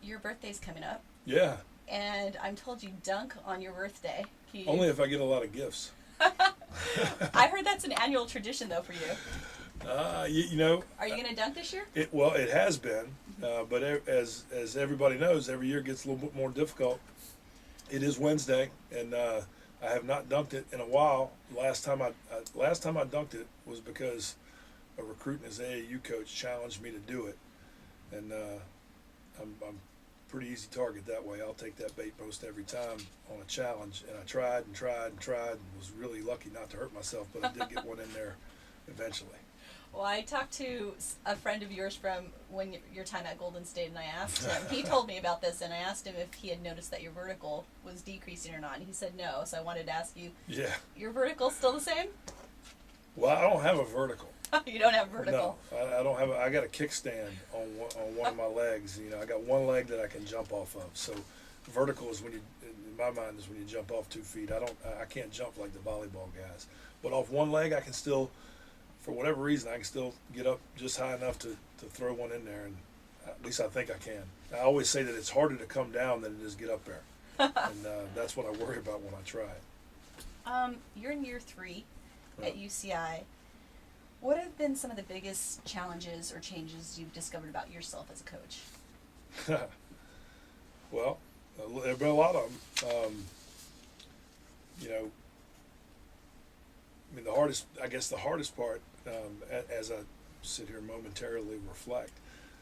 Your birthday's coming up, Yeah. and I'm told you dunk on your birthday. Only if I get a lot of gifts. I heard that's an annual tradition, though, for you. You know. Are you going to dunk this year? It has been, but as everybody knows, every year gets a little bit more difficult. It is Wednesday, and I have not dunked it in a while. Last time I dunked it was because a recruiting his AAU coach challenged me to do it, and I'm pretty easy target that way. I'll take that bait most every time on a challenge, and I tried and was really lucky not to hurt myself, but I did get one in there eventually. Well, I talked to a friend of yours from when your time at Golden State, and I asked him, he told me about this, and I asked him if he had noticed that your vertical was decreasing or not, and he said no, so I wanted to ask you, yeah, your vertical still the same? Well, I don't have a vertical. You don't have vertical? No, I don't have I got a kickstand on one of my legs. You know, I got one leg that I can jump off of. So vertical is when you, in my mind, is when you jump off 2 feet. I can't jump like the volleyball guys. But off one leg, I can still, for whatever reason, I can still get up just high enough to throw one in there, and at least I think I can. I always say that it's harder to come down than it is get up there, and that's what I worry about when I try it. You're in year 3 at UCI. What have been some of the biggest challenges or changes you've discovered about yourself as a coach? Well, there have been a lot of them. You know, I mean, the hardest part, as I sit here momentarily reflect,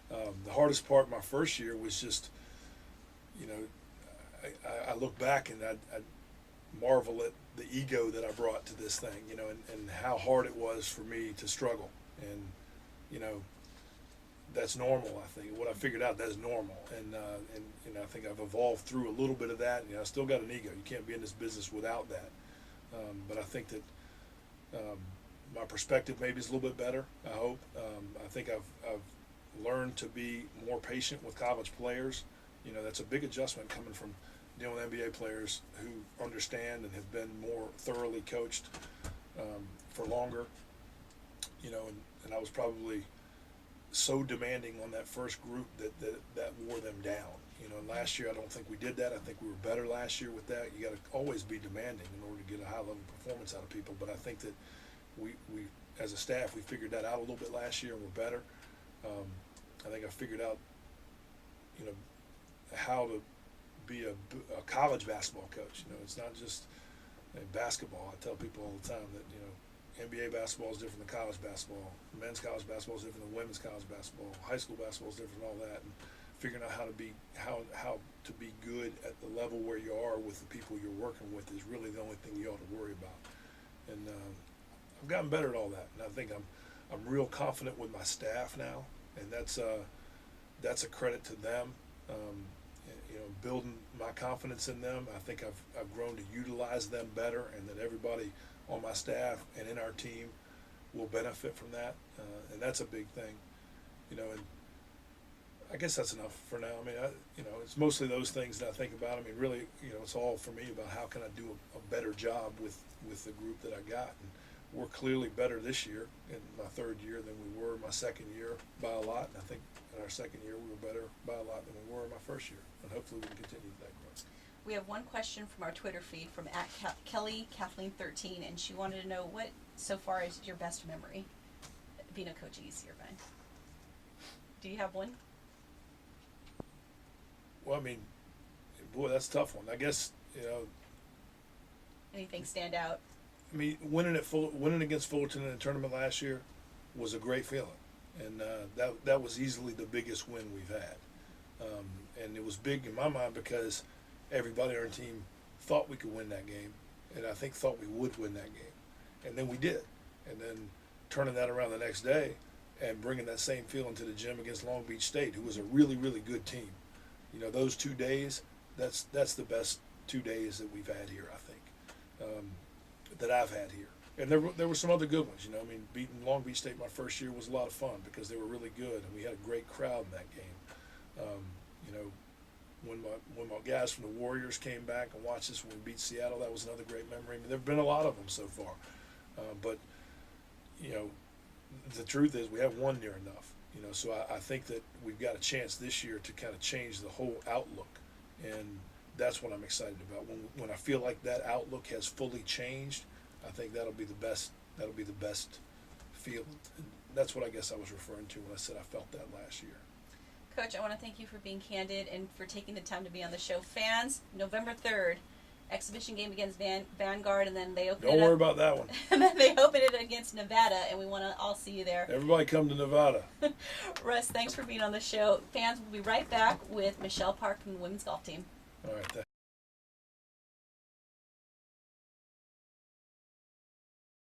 the hardest part my first year was just, you know, I look back and I marvel at the ego that I brought to this thing, you know, and how hard it was for me to struggle. And, you know, that's normal, I think. What I figured out, that's normal. And you know, I think I've evolved through a little bit of that. You know, I still got an ego. You can't be in this business without that. But I think that my perspective maybe is a little bit better, I hope. I think I've learned to be more patient with college players. You know, that's a big adjustment coming from dealing with NBA players who understand and have been more thoroughly coached for longer. You know, and I was probably so demanding on that first group that wore them down. You know, and last year I don't think we did that. I think we were better last year with that. You got to always be demanding in order to get a high level performance out of people. But I think that we as a staff, we figured that out a little bit last year and we're better. I think I figured out, you know, how to be a college basketball coach. You know, it's not just basketball. I tell people all the time that, you know, NBA basketball is different than college basketball. Men's college basketball is different than women's college basketball. High school basketball is different than all that. And figuring out how to be good at the level where you are with the people you're working with is really the only thing you ought to worry about. And I've gotten better at all that. And I think I'm real confident with my staff now, and that's a credit to them. You know, building my confidence in them. I think I've grown to utilize them better, and that everybody on my staff and in our team will benefit from that, and that's a big thing. You know, and I guess that's enough for now. I mean, you know, it's mostly those things that I think about. I mean, really, you know, it's all for me about how can I do a better job with the group that I got. And we're clearly better this year in my third year than we were my second year by a lot. And I think in our second year we were better by a lot than we were in my first year. And hopefully we can continue that growth. We have one question from our Twitter feed from Kelly Kathleen 13, and she wanted to know what so far is your best memory being a coach at UC Irvine. Do you have one? Well, I mean, boy, that's a tough one. I guess, you know. Anything stand out? I mean, winning against Fullerton in the tournament last year was a great feeling, and that was easily the biggest win we've had. And it was big in my mind because everybody on our team thought we could win that game, and I think thought we would win that game, and then we did. And then turning that around the next day and bringing that same feeling to the gym against Long Beach State, who was a really, really good team. You know, those 2 days, that's the best 2 days that we've had here, I think, that I've had here. And there were some other good ones, you know. I mean, beating Long Beach State my first year was a lot of fun because they were really good, and we had a great crowd in that game. You know, when my guys from the Warriors came back and watched us when we beat Seattle, that was another great memory. I mean, there have been a lot of them so far. But, you know, the truth is we haven't won near enough. So I think that we've got a chance this year to kind of change the whole outlook, and that's what I'm excited about. When I feel like that outlook has fully changed, I think that'll be the best. That'll be the best feel. And that's what I guess I was referring to when I said I felt that last year. Coach, I want to thank you for being candid and for taking the time to be on the show. Fans, November 3rd, exhibition game against Vanguard, and then they open Don't it up. worry about that one. And then they open it against Nevada, and we want to all see you there. Everybody come to Nevada. Russ, thanks for being on the show. Fans, we'll be right back with Michelle Park from the women's golf team. All right, thanks.